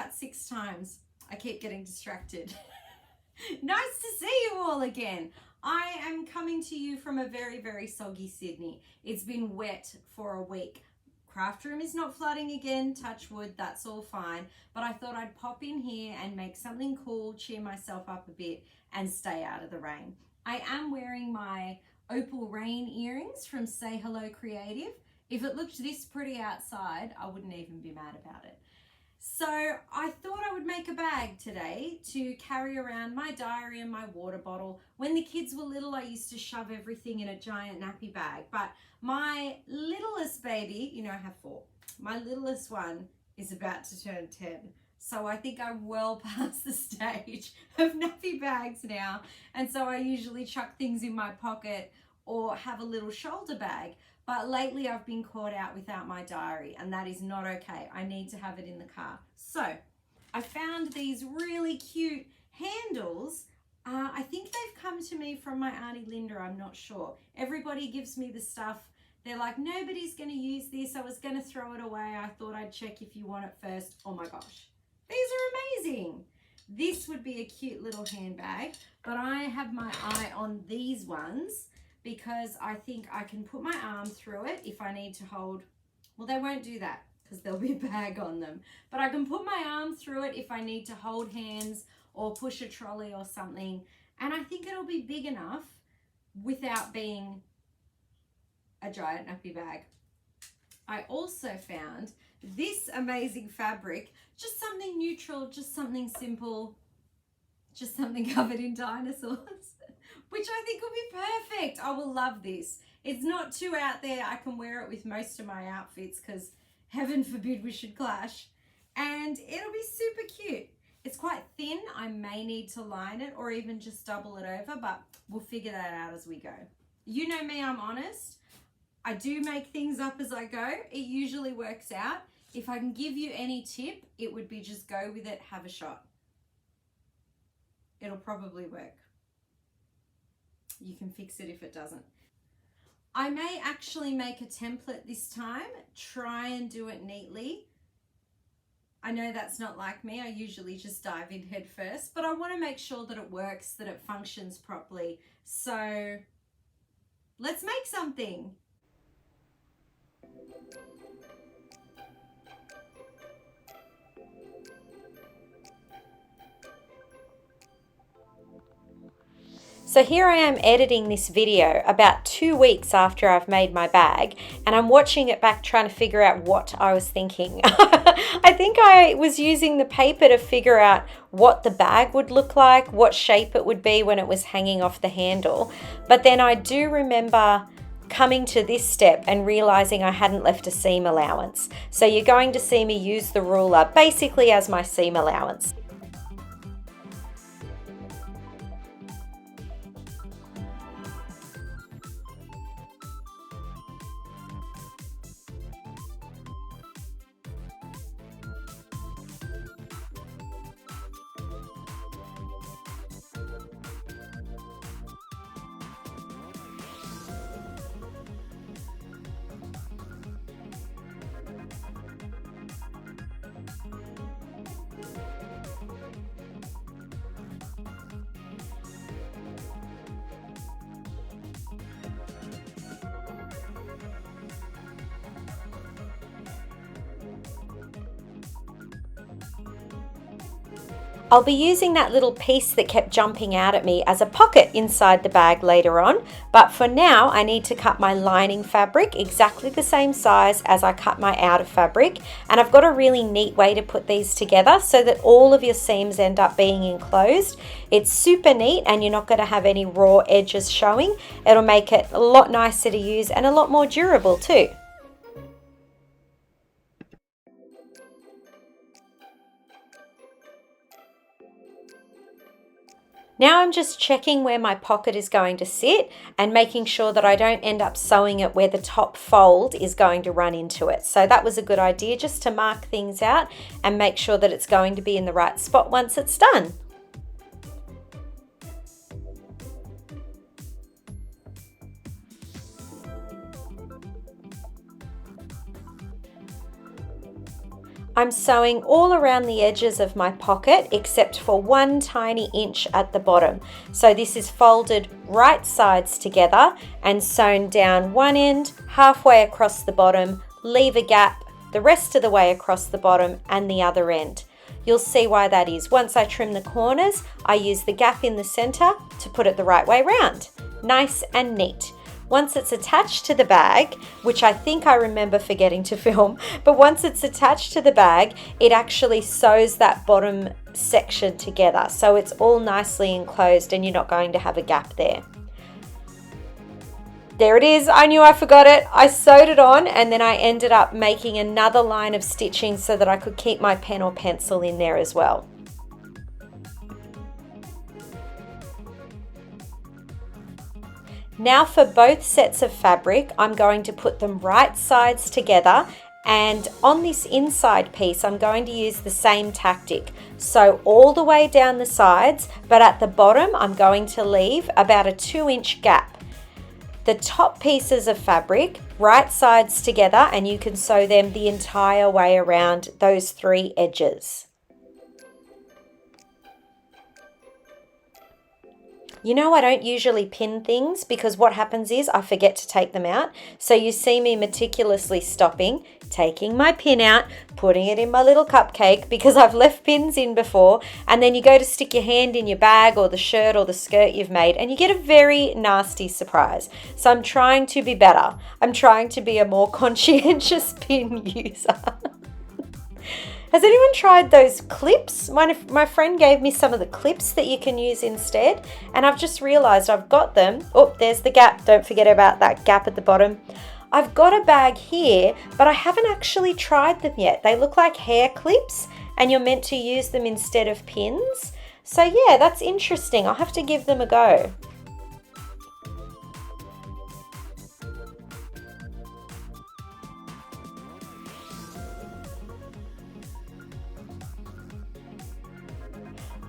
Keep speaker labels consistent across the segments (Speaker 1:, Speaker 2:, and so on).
Speaker 1: about 6 times. I keep getting distracted. Nice to see you all again. I am coming to you from a very, very soggy Sydney. It's been wet for a week. Craft room is not flooding again, touch wood, that's all fine. But I thought I'd pop in here and make something cool, cheer myself up a bit and stay out of the rain. I am wearing my opal rain earrings from Say Hello Creative. If it looked this pretty outside, I wouldn't even be mad about it. So I thought I would make a bag today to carry around my diary and my water bottle. When the kids were little, I used to shove everything in a giant nappy bag. But my littlest baby, you know, I have 4. My littlest one is about to turn 10. So I think I'm well past the stage of nappy bags now. And so I usually chuck things in my pocket or have a little shoulder bag. But lately I've been caught out without my diary, and that is not okay. I need to have it in the car. So I found these really cute handles. I think they've come to me from my Auntie Linda, I'm not sure. Everybody gives me the stuff. They're like, nobody's gonna use this. I was gonna throw it away. I thought I'd check if you want it first. Oh my gosh, these are amazing. This would be a cute little handbag, but I have my eye on these ones because I think I can put my arm through it if I need to hold, well, they won't do that because there'll be a bag on them, but I can put my arm through it if I need to hold hands or push a trolley or something. And I think it'll be big enough without being a giant nappy bag. I also found this amazing fabric, just something neutral, just something simple, just something covered in dinosaurs, which I think will be perfect. I will love this. It's not too out there. I can wear it with most of my outfits because heaven forbid we should clash. And it'll be super cute. It's quite thin. I may need to line it or even just double it over, but we'll figure that out as we go. You know me, I'm honest. I do make things up as I go. It usually works out. If I can give you any tip, it would be just go with it, have a shot. It'll probably work. You can fix it if it doesn't. I may actually make a template this time, try and do it neatly. I know that's not like me. I usually just dive in head first, but I want to make sure that it works, that it functions properly. So let's make something. So here I am editing this video about 2 weeks after I've made my bag, and I'm watching it back trying to figure out what I was thinking. I think I was using the paper to figure out what the bag would look like, what shape it would be when it was hanging off the handle. But then I do remember coming to this step and realizing I hadn't left a seam allowance. So you're going to see me use the ruler basically as my seam allowance. I'll be using that little piece that kept jumping out at me as a pocket inside the bag later on, but for now I need to cut my lining fabric exactly the same size as I cut my outer fabric, and I've got a really neat way to put these together so that all of your seams end up being enclosed. It's super neat and you're not going to have any raw edges showing. It'll make it a lot nicer to use and a lot more durable too. Now I'm just checking where my pocket is going to sit and making sure that I don't end up sewing it where the top fold is going to run into it. So that was a good idea, just to mark things out and make sure that it's going to be in the right spot once it's done. I'm sewing all around the edges of my pocket except for 1 tiny inch at the bottom. So this is folded right sides together and sewn down one end, halfway across the bottom, leave a gap the rest of the way across the bottom and the other end. You'll see why that is. Once I trim the corners, I use the gap in the center to put it the right way round. Nice and neat. Once it's attached to the bag, which I think I remember forgetting to film, but once it's attached to the bag, it actually sews that bottom section together. So it's all nicely enclosed and you're not going to have a gap there. There it is. I knew I forgot it. I sewed it on and then I ended up making another line of stitching so that I could keep my pen or pencil in there as well. Now for both sets of fabric, I'm going to put them right sides together, and on this inside piece I'm going to use the same tactic. So all the way down the sides, but at the bottom I'm going to leave about a 2-inch gap. The top pieces of fabric, right sides together, and you can sew them the entire way around those 3 edges. You know, I don't usually pin things because what happens is I forget to take them out. So you see me meticulously stopping, taking my pin out, putting it in my little cupcake because I've left pins in before, and then you go to stick your hand in your bag or the shirt or the skirt you've made and you get a very nasty surprise. So I'm trying to be better. I'm trying to be a more conscientious pin user. Has anyone tried those clips? My friend gave me some of the clips that you can use instead, and I've just realized I've got them. Oh, there's the gap. Don't forget about that gap at the bottom. I've got a bag here, but I haven't actually tried them yet. They look like hair clips, and you're meant to use them instead of pins. So yeah, that's interesting. I'll have to give them a go.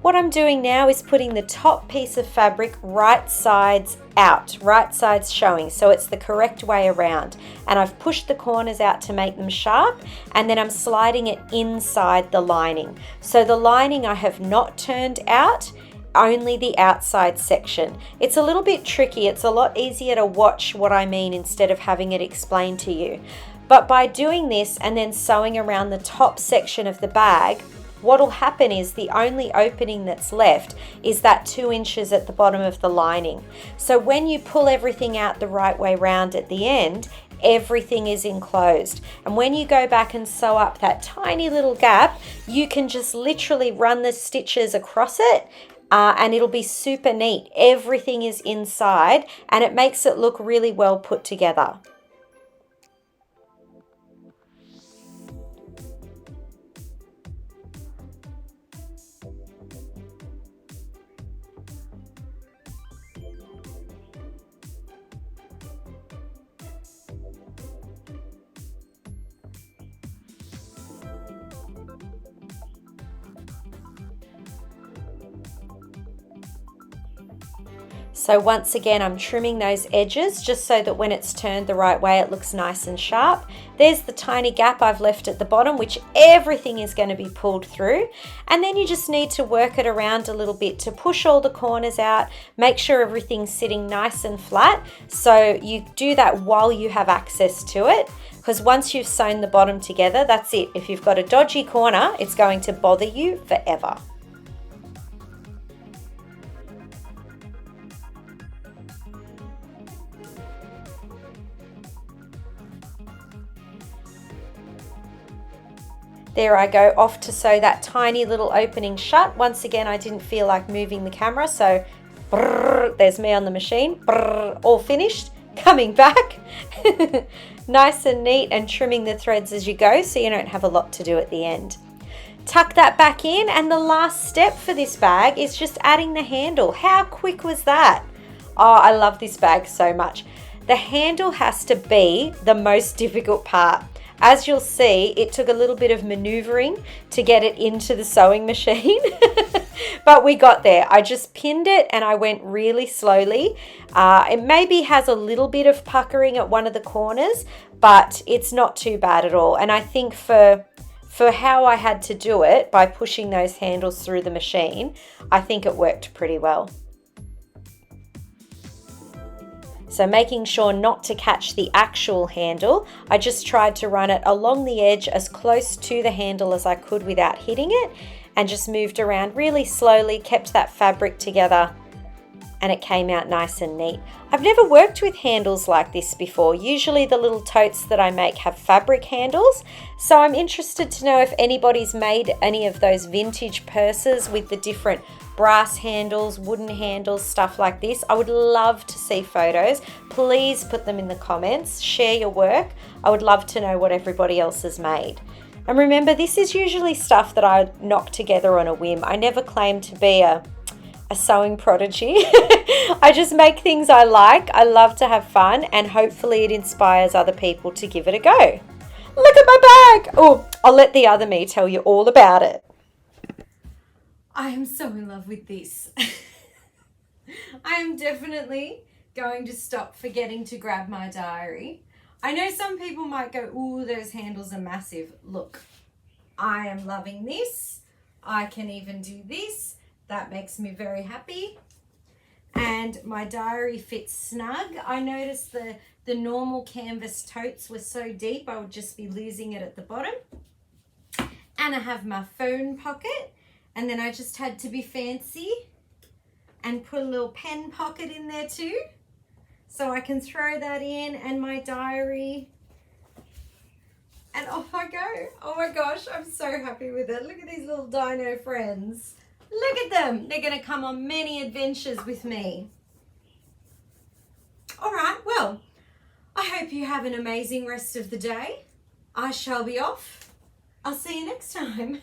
Speaker 1: What I'm doing now is putting the top piece of fabric right sides out, right sides showing, so it's the correct way around. And I've pushed the corners out to make them sharp, and then I'm sliding it inside the lining. So the lining I have not turned out, only the outside section. It's a little bit tricky. It's a lot easier to watch what I mean instead of having it explained to you. But by doing this and then sewing around the top section of the bag, what'll happen is the only opening that's left is that 2 inches at the bottom of the lining. So when you pull everything out the right way round at the end, everything is enclosed. And when you go back and sew up that tiny little gap, you can just literally run the stitches across it and it'll be super neat. Everything is inside and it makes it look really well put together. So once again, I'm trimming those edges just so that when it's turned the right way, it looks nice and sharp. There's the tiny gap I've left at the bottom, which everything is going to be pulled through. And then you just need to work it around a little bit to push all the corners out, make sure everything's sitting nice and flat. So you do that while you have access to it, because once you've sewn the bottom together, that's it. If you've got a dodgy corner, it's going to bother you forever. There I go, off to sew that tiny little opening shut. Once again, I didn't feel like moving the camera, so brrr, there's me on the machine, brrr, all finished, coming back. Nice and neat, and trimming the threads as you go so you don't have a lot to do at the end. Tuck that back in, and the last step for this bag is just adding the handle. How quick was that? Oh, I love this bag so much. The handle has to be the most difficult part. As you'll see, it took a little bit of maneuvering to get it into the sewing machine, but we got there. I just pinned it and I went really slowly. It maybe has a little bit of puckering at one of the corners, but it's not too bad at all. And I think for
Speaker 2: for how I had to do it by pushing those handles through the machine, I think it worked pretty well. So making sure not to catch the actual handle, I just tried to run it along the edge as close to the handle as I could without hitting it, and just moved around really slowly, kept that fabric together, and it came out nice and neat. I've never worked with handles like this before. Usually the little totes that I make have fabric handles, so I'm interested to know if anybody's made any of those vintage purses with the different brass handles, wooden handles, stuff like this. I would love to see photos. Please put them in the comments, share your work. I would love to know what everybody else has made. And remember, this is usually stuff that I knock together on a whim. I never claim to be a sewing prodigy. I just make things I like. I love to have fun, and hopefully it inspires other people to give it a go. Look at my bag. Oh, I'll let the other me tell you all about it.
Speaker 1: I am so in love with this. I am definitely going to stop forgetting to grab my diary. I know some people might go, ooh, those handles are massive. Look, I am loving this. I can even do this. That makes me very happy. And my diary fits snug. I noticed the normal canvas totes were so deep, I would just be losing it at the bottom. And I have my phone pocket. And then I just had to be fancy and put a little pen pocket in there too. So I can throw that in, and my diary. And off I go. Oh my gosh, I'm so happy with it. Look at these little dino friends. Look at them. They're going to come on many adventures with me. All right, well, I hope you have an amazing rest of the day. I shall be off. I'll see you next time.